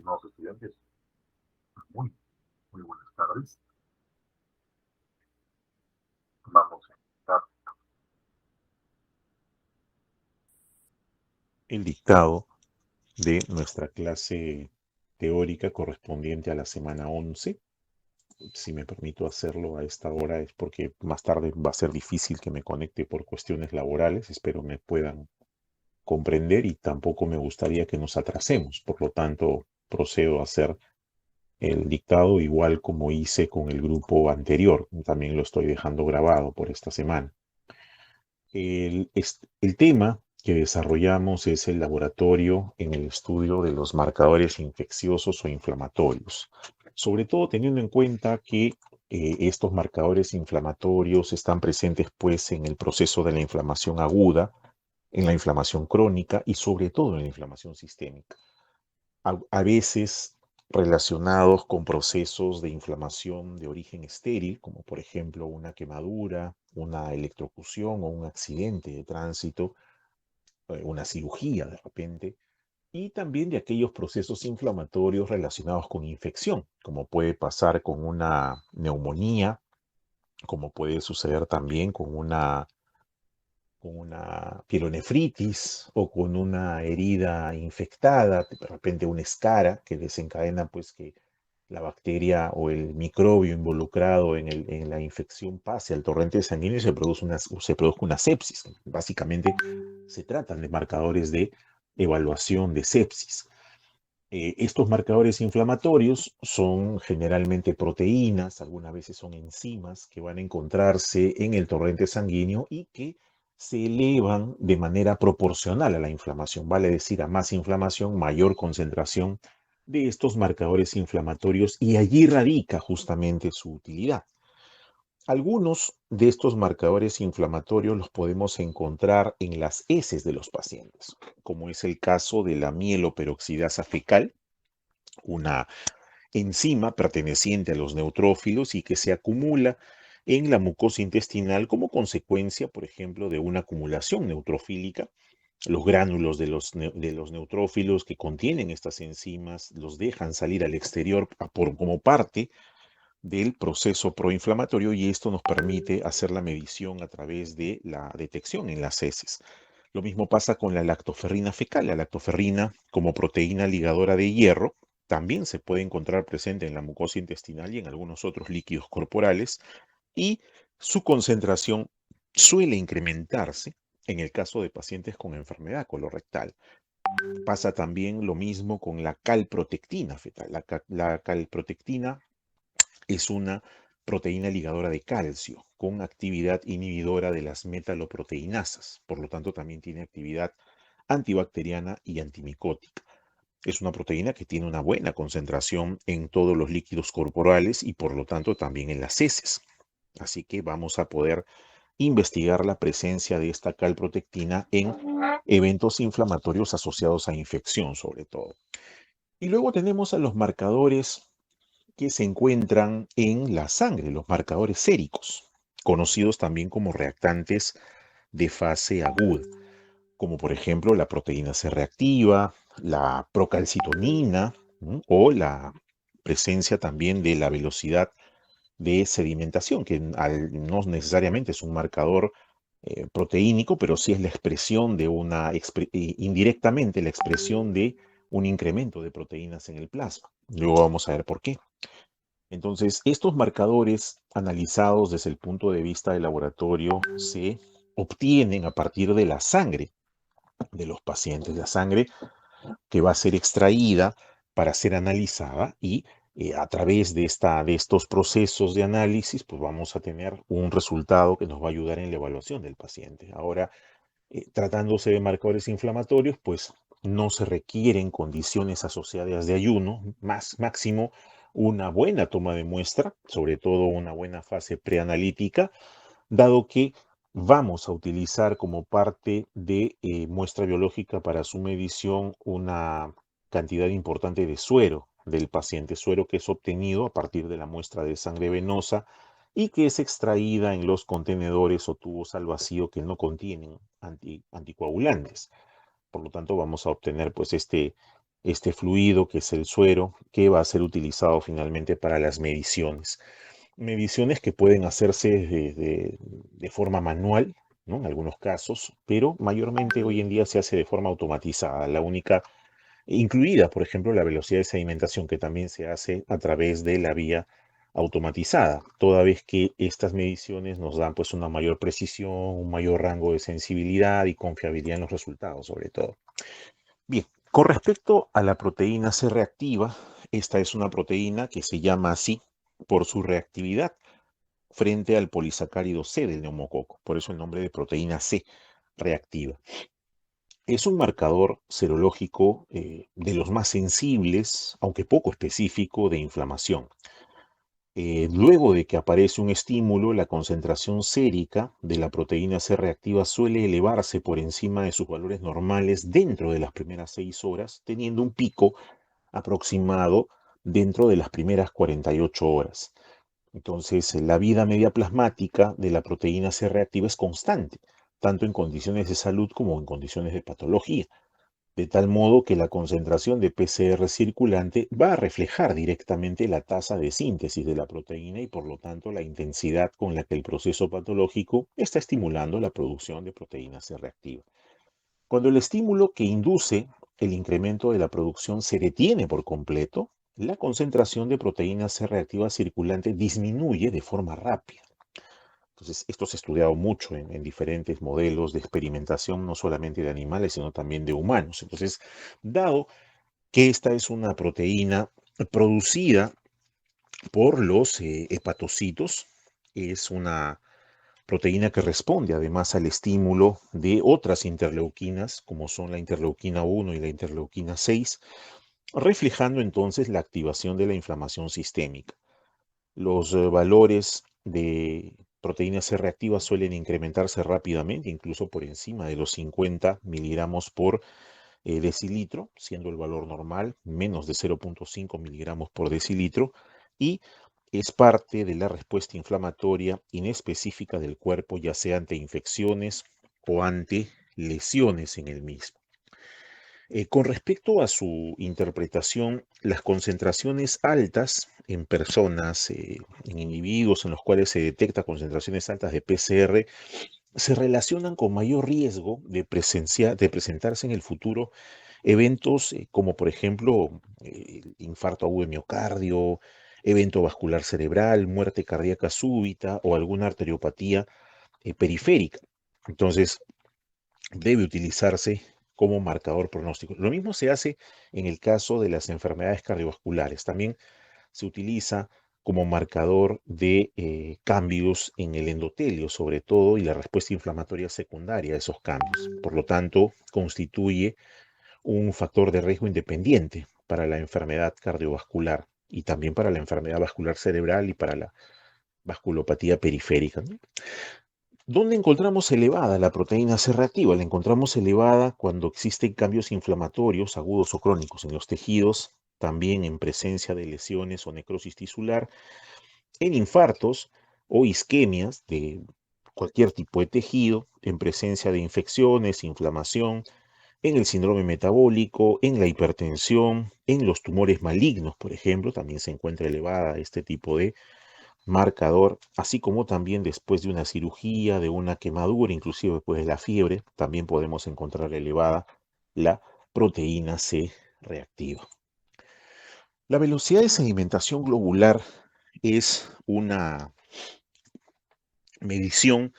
estimados estudiantes, muy, muy buenas tardes. Vamos a empezar el dictado de nuestra clase teórica correspondiente a la semana 11. Si me permito hacerlo a esta hora es porque más tarde va a ser difícil que me conecte por cuestiones laborales. Espero me puedan comprender y tampoco me gustaría que nos atrasemos. Por lo tanto, procedo a hacer el dictado igual como hice con el grupo anterior. También lo estoy dejando grabado por esta semana. El tema que desarrollamos es el laboratorio en el estudio de los marcadores infecciosos o inflamatorios, sobre todo teniendo en cuenta que estos marcadores inflamatorios están presentes pues en el proceso de la inflamación aguda, en la inflamación crónica y sobre todo en la inflamación sistémica. A veces relacionados con procesos de inflamación de origen estéril, como por ejemplo una quemadura, una electrocución o un accidente de tránsito, una cirugía de repente, y también de aquellos procesos inflamatorios relacionados con infección, como puede pasar con una neumonía, como puede suceder también con una pielonefritis o con una herida infectada, de repente una escara que desencadena pues que la bacteria o el microbio involucrado en la infección pase al torrente sanguíneo y se produzca una sepsis. Básicamente se tratan de marcadores de evaluación de sepsis. Estos marcadores inflamatorios son generalmente proteínas, algunas veces son enzimas que van a encontrarse en el torrente sanguíneo y que se elevan de manera proporcional a la inflamación, vale decir, a más inflamación, mayor concentración de estos marcadores inflamatorios y allí radica justamente su utilidad. Algunos de estos marcadores inflamatorios los podemos encontrar en las heces de los pacientes, como es el caso de la mieloperoxidasa fecal, una enzima perteneciente a los neutrófilos y que se acumula en la mucosa intestinal como consecuencia, por ejemplo, de una acumulación neutrofílica. Los gránulos de los neutrófilos que contienen estas enzimas los dejan salir al exterior como parte del proceso proinflamatorio y esto nos permite hacer la medición a través de la detección en las heces. Lo mismo pasa con la lactoferrina fecal. La lactoferrina, como proteína ligadora de hierro, también se puede encontrar presente en la mucosa intestinal y en algunos otros líquidos corporales, y su concentración suele incrementarse en el caso de pacientes con enfermedad colorectal. Pasa también lo mismo con la calprotectina fetal. La calprotectina es una proteína ligadora de calcio con actividad inhibidora de las metaloproteinasas. Por lo tanto, también tiene actividad antibacteriana y antimicótica. Es una proteína que tiene una buena concentración en todos los líquidos corporales y por lo tanto también en las heces. Así que vamos a poder investigar la presencia de esta calprotectina en eventos inflamatorios asociados a infección sobre todo. Y luego tenemos a los marcadores que se encuentran en la sangre, los marcadores séricos, conocidos también como reactantes de fase aguda, como por ejemplo la proteína C reactiva, la procalcitonina, o la presencia también de la velocidad de sedimentación, que no necesariamente es un marcador proteínico, pero sí es la expresión de indirectamente la expresión de un incremento de proteínas en el plasma. Luego vamos a ver por qué. Entonces, estos marcadores analizados desde el punto de vista del laboratorio se obtienen a partir de la sangre de los pacientes, la sangre que va a ser extraída para ser analizada y a través de estos procesos de análisis, pues vamos a tener un resultado que nos va a ayudar en la evaluación del paciente. Ahora, tratándose de marcadores inflamatorios, pues no se requieren condiciones asociadas de ayuno, máximo una buena toma de muestra, sobre todo una buena fase preanalítica, dado que vamos a utilizar como parte de muestra biológica para su medición una cantidad importante de suero del paciente, suero que es obtenido a partir de la muestra de sangre venosa y que es extraída en los contenedores o tubos al vacío que no contienen anticoagulantes. Por lo tanto, vamos a obtener pues este fluido que es el suero, que va a ser utilizado finalmente para las mediciones. Mediciones que pueden hacerse de forma manual, ¿no? En algunos casos, pero mayormente hoy en día se hace de forma automatizada. La única, incluida, por ejemplo, la velocidad de sedimentación, que también se hace a través de la vía automatizada, toda vez que estas mediciones nos dan pues una mayor precisión, un mayor rango de sensibilidad y confiabilidad en los resultados, sobre todo. Bien, con respecto a la proteína C reactiva, esta es una proteína que se llama así por su reactividad frente al polisacárido C del neumococo, por eso el nombre de proteína C reactiva. Es un marcador serológico de los más sensibles, aunque poco específico, de inflamación. Luego de que aparece un estímulo, la concentración sérica de la proteína C reactiva suele elevarse por encima de sus valores normales dentro de las primeras 6 horas, teniendo un pico aproximado dentro de las primeras 48 horas. Entonces, la vida media plasmática de la proteína C reactiva es constante, tanto en condiciones de salud como en condiciones de patología, de tal modo que la concentración de PCR circulante va a reflejar directamente la tasa de síntesis de la proteína y por lo tanto la intensidad con la que el proceso patológico está estimulando la producción de proteína C reactiva. Cuando el estímulo que induce el incremento de la producción se detiene por completo, la concentración de proteína C reactiva circulante disminuye de forma rápida. Entonces, esto se ha estudiado mucho en diferentes modelos de experimentación, no solamente de animales, sino también de humanos. Entonces, dado que esta es una proteína producida por los hepatocitos, es una proteína que responde además al estímulo de otras interleuquinas, como son la interleuquina 1 y la interleuquina 6, reflejando entonces la activación de la inflamación sistémica. Los valores de proteína C reactiva suelen incrementarse rápidamente, incluso por encima de los 50 miligramos por decilitro, siendo el valor normal menos de 0.5 miligramos por decilitro, y es parte de la respuesta inflamatoria inespecífica del cuerpo, ya sea ante infecciones o ante lesiones en el mismo. Con respecto a su interpretación, las concentraciones altas en personas, en individuos en los cuales se detecta concentraciones altas de PCR, se relacionan con mayor riesgo de presentarse en el futuro eventos como por ejemplo infarto agudo de miocardio, evento vascular cerebral, muerte cardíaca súbita o alguna arteriopatía periférica. Entonces, debe utilizarse como marcador pronóstico. Lo mismo se hace en el caso de las enfermedades cardiovasculares. También se utiliza como marcador de cambios en el endotelio, sobre todo, y la respuesta inflamatoria secundaria a esos cambios. Por lo tanto, constituye un factor de riesgo independiente para la enfermedad cardiovascular y también para la enfermedad vascular cerebral y para la vasculopatía periférica, ¿no? ¿Dónde encontramos elevada la proteína C reactiva? La encontramos elevada cuando existen cambios inflamatorios agudos o crónicos en los tejidos, también en presencia de lesiones o necrosis tisular, en infartos o isquemias de cualquier tipo de tejido, en presencia de infecciones, inflamación, en el síndrome metabólico, en la hipertensión, en los tumores malignos, por ejemplo, también se encuentra elevada este tipo de marcador, así como también después de una cirugía, de una quemadura, inclusive después de la fiebre, también podemos encontrar elevada la proteína C reactiva. La velocidad de sedimentación globular es una medición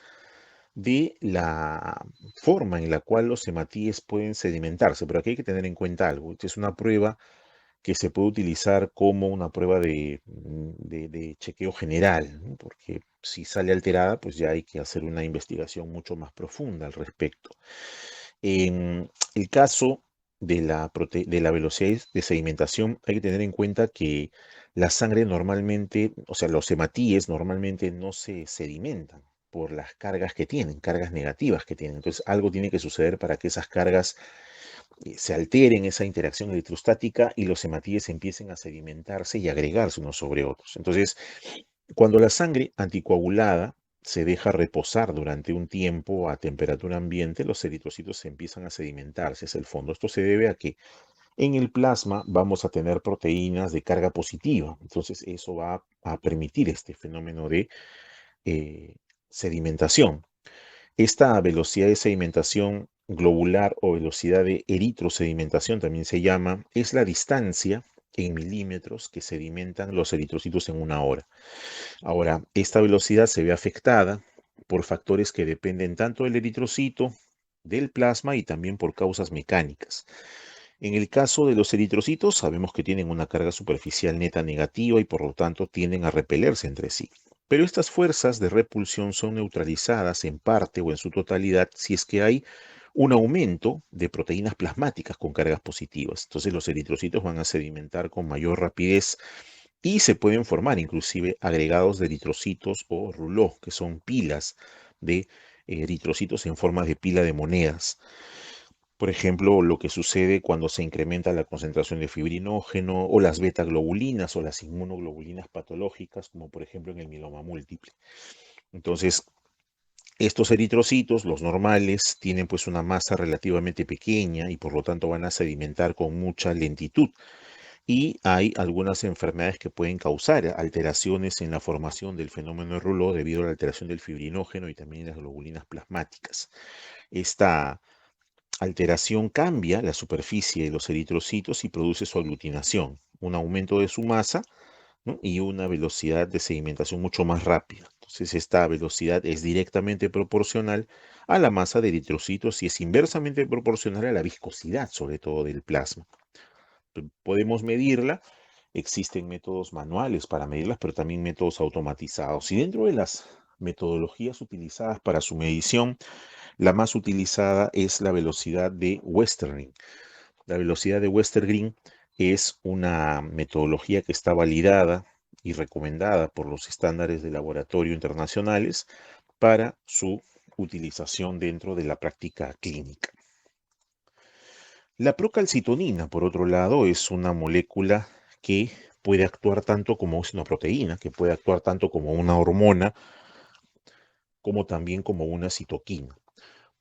de la forma en la cual los hematíes pueden sedimentarse, pero aquí hay que tener en cuenta algo. Esta es una prueba que se puede utilizar como una prueba de chequeo general, ¿no? Porque si sale alterada, pues ya hay que hacer una investigación mucho más profunda al respecto. En el caso de la velocidad de sedimentación, hay que tener en cuenta que la sangre normalmente, o sea, los hematíes normalmente no se sedimentan por las cargas que tienen, cargas negativas que tienen. Entonces, algo tiene que suceder para que esas cargas se alteren, esa interacción electrostática y los hematíes empiecen a sedimentarse y agregarse unos sobre otros. Entonces, cuando la sangre anticoagulada se deja reposar durante un tiempo a temperatura ambiente, los eritrocitos se empiezan a sedimentarse hacia el fondo. Esto se debe a que en el plasma vamos a tener proteínas de carga positiva. Entonces eso va a permitir este fenómeno de eh, sedimentación. Esta velocidad de sedimentación globular o velocidad de eritrosedimentación también se llama, es la distancia en milímetros que sedimentan los eritrocitos en una hora. Ahora, esta velocidad se ve afectada por factores que dependen tanto del eritrocito, del plasma y también por causas mecánicas. En el caso de los eritrocitos, sabemos que tienen una carga superficial neta negativa y por lo tanto tienden a repelerse entre sí. Pero estas fuerzas de repulsión son neutralizadas en parte o en su totalidad si es que hay un aumento de proteínas plasmáticas con cargas positivas. Entonces los eritrocitos van a sedimentar con mayor rapidez y se pueden formar inclusive agregados de eritrocitos o rouleaux, que son pilas de eritrocitos en forma de pila de monedas. Por ejemplo, lo que sucede cuando se incrementa la concentración de fibrinógeno o las beta-globulinas o las inmunoglobulinas patológicas, como por ejemplo en el mieloma múltiple. Entonces, estos eritrocitos, los normales, tienen pues una masa relativamente pequeña y por lo tanto van a sedimentar con mucha lentitud. Y hay algunas enfermedades que pueden causar alteraciones en la formación del fenómeno de Rouleau debido a la alteración del fibrinógeno y también las globulinas plasmáticas. Esta alteración cambia la superficie de los eritrocitos y produce su aglutinación, un aumento de su masa, ¿no? Y una velocidad de sedimentación mucho más rápida. Entonces, esta velocidad es directamente proporcional a la masa de eritrocitos y es inversamente proporcional a la viscosidad, sobre todo del plasma. Podemos medirla, existen métodos manuales para medirlas, pero también métodos automatizados. Y dentro de las metodologías utilizadas para su medición, la más utilizada es la velocidad de Westergren. La velocidad de Westergren es una metodología que está validada y recomendada por los estándares de laboratorio internacionales para su utilización dentro de la práctica clínica. La procalcitonina, por otro lado, es una molécula que puede actuar tanto como es una proteína, que puede actuar tanto como una hormona, como también como una citoquina.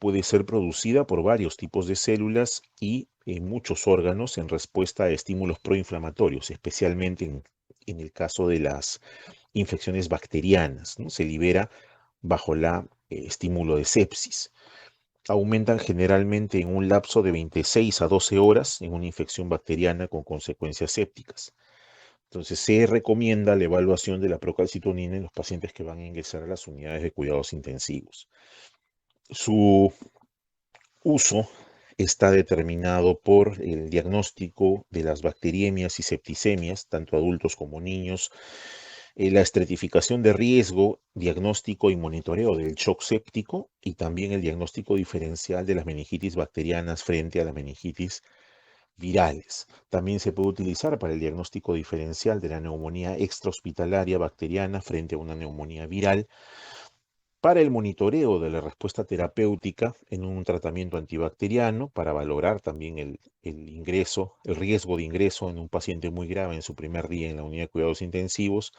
Puede ser producida por varios tipos de células y en muchos órganos en respuesta a estímulos proinflamatorios, especialmente en el caso de las infecciones bacterianas, ¿no? Se libera bajo la estímulo de sepsis. Aumentan generalmente en un lapso de 26 a 12 horas en una infección bacteriana con consecuencias sépticas. Entonces, se recomienda la evaluación de la procalcitonina en los pacientes que van a ingresar a las unidades de cuidados intensivos. Su uso está determinado por el diagnóstico de las bacteriemias y septicemias, tanto adultos como niños, la estratificación de riesgo, diagnóstico y monitoreo del shock séptico y también el diagnóstico diferencial de las meningitis bacterianas frente a las meningitis virales. También se puede utilizar para el diagnóstico diferencial de la neumonía extrahospitalaria bacteriana frente a una neumonía viral, para el monitoreo de la respuesta terapéutica en un tratamiento antibacteriano, para valorar también el riesgo de ingreso en un paciente muy grave en su primer día en la unidad de cuidados intensivos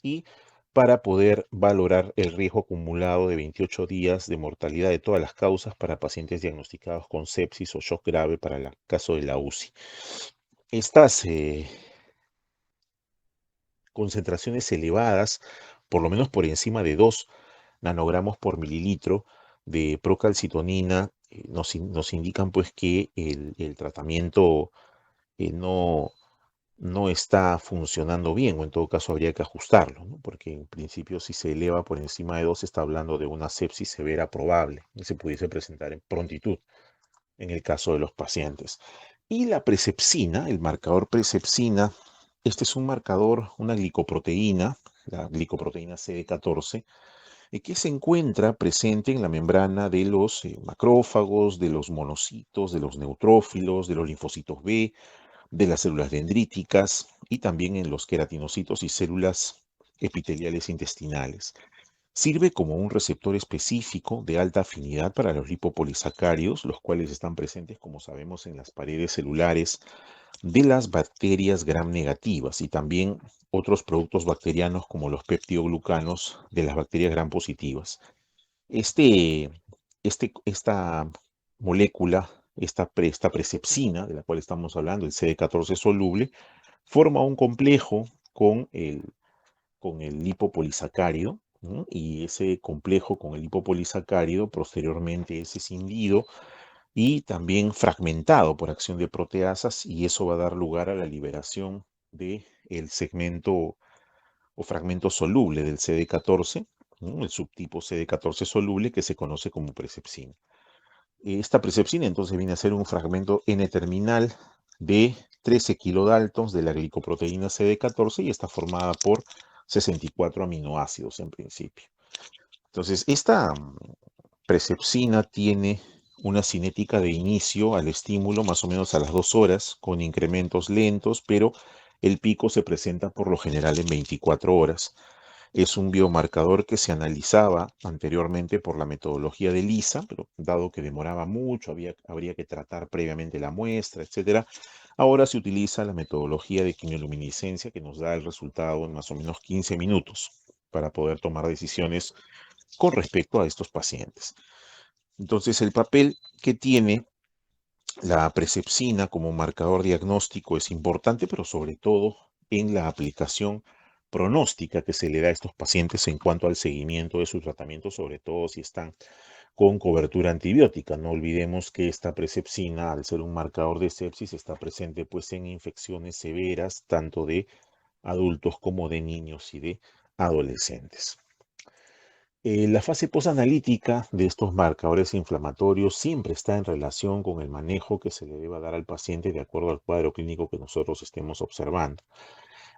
y para poder valorar el riesgo acumulado de 28 días de mortalidad de todas las causas para pacientes diagnosticados con sepsis o shock grave para el caso de la UCI. Estas concentraciones elevadas, por lo menos por encima de 2 nanogramos por mililitro de procalcitonina, nos indican pues que el tratamiento no, no está funcionando bien, o en todo caso habría que ajustarlo, ¿no? Porque en principio si se eleva por encima de 2 está hablando de una sepsis severa probable y se pudiese presentar en prontitud en el caso de los pacientes. Y la presepsina, el marcador presepsina, este es un marcador, una glicoproteína, la glicoproteína CD14, que se encuentra presente en la membrana de los macrófagos, de los monocitos, de los neutrófilos, de los linfocitos B, de las células dendríticas y también en los queratinocitos y células epiteliales intestinales. Sirve como un receptor específico de alta afinidad para los lipopolisacáridos, los cuales están presentes, como sabemos, en las paredes celulares de las bacterias gram negativas y también otros productos bacterianos como los peptidoglucanos de las bacterias gram positivas. Esta molécula esta presepsina de la cual estamos hablando, el CD14 soluble, forma un complejo con el lipopolisacárido, ¿no? Y ese complejo con el lipopolisacárido posteriormente es escindido y también fragmentado por acción de proteasas, y eso va a dar lugar a la liberación del segmento o fragmento soluble del CD14, ¿no? El subtipo CD14 soluble que se conoce como presepsina. Esta presepsina entonces viene a ser un fragmento N-terminal de 13 kilodaltons de la glicoproteína CD14 y está formada por 64 aminoácidos en principio. Entonces, esta presepsina tiene una cinética de inicio al estímulo más o menos a las 2 horas, con incrementos lentos, pero el pico se presenta por lo general en 24 horas. Es un biomarcador que se analizaba anteriormente por la metodología de Lisa, pero dado que demoraba mucho, habría que tratar previamente la muestra, etcétera. Ahora se utiliza la metodología de quimioluminiscencia que nos da el resultado en más o menos 15 minutos para poder tomar decisiones con respecto a estos pacientes. Entonces, el papel que tiene la presepsina como marcador diagnóstico es importante, pero sobre todo en la aplicación pronóstica que se le da a estos pacientes en cuanto al seguimiento de su tratamiento, sobre todo si están con cobertura antibiótica. No olvidemos que esta presepsina, al ser un marcador de sepsis, está presente pues en infecciones severas, tanto de adultos como de niños y de adolescentes. La fase posanalítica de estos marcadores inflamatorios siempre está en relación con el manejo que se le deba dar al paciente de acuerdo al cuadro clínico que nosotros estemos observando.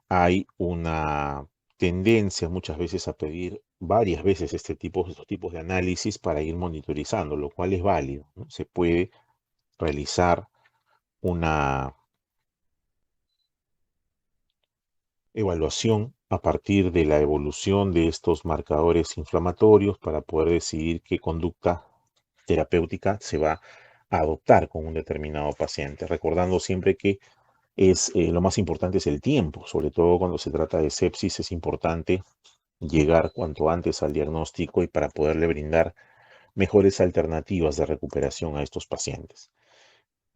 Hay una tendencia muchas veces a pedir varias veces estos tipos de análisis para ir monitorizando, lo cual es válido, ¿no? Se puede realizar una evaluación a partir de la evolución de estos marcadores inflamatorios para poder decidir qué conducta terapéutica se va a adoptar con un determinado paciente, recordando siempre que lo más importante es el tiempo, sobre todo cuando se trata de sepsis. Es importante llegar cuanto antes al diagnóstico y para poderle brindar mejores alternativas de recuperación a estos pacientes.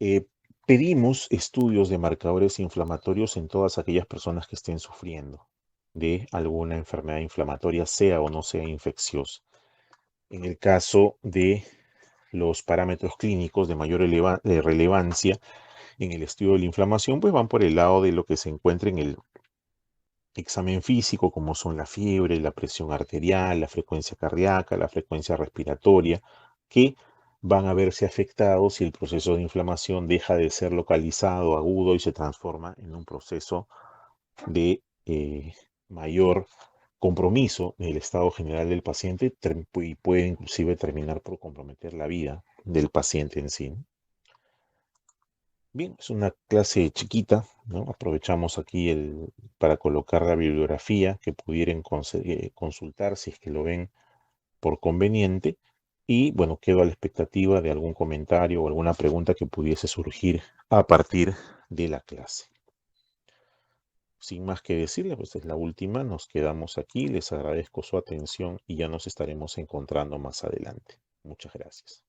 Eh, Pedimos estudios de marcadores inflamatorios en todas aquellas personas que estén sufriendo de alguna enfermedad inflamatoria, sea o no sea infecciosa. En el caso de los parámetros clínicos de mayor relevancia en el estudio de la inflamación, pues van por el lado de lo que se encuentra en el examen físico, como son la fiebre, la presión arterial, la frecuencia cardíaca, la frecuencia respiratoria, que van a verse afectados si el proceso de inflamación deja de ser localizado, agudo, y se transforma en un proceso de mayor compromiso del estado general del paciente y puede inclusive terminar por comprometer la vida del paciente en sí, ¿no? Bien, es una clase chiquita, ¿no? Aprovechamos aquí para colocar la bibliografía que pudieran consultar si es que lo ven por conveniente. Y bueno, quedo a la expectativa de algún comentario o alguna pregunta que pudiese surgir a partir de la clase. Sin más que decirle, pues es la última, nos quedamos aquí, les agradezco su atención y ya nos estaremos encontrando más adelante. Muchas gracias.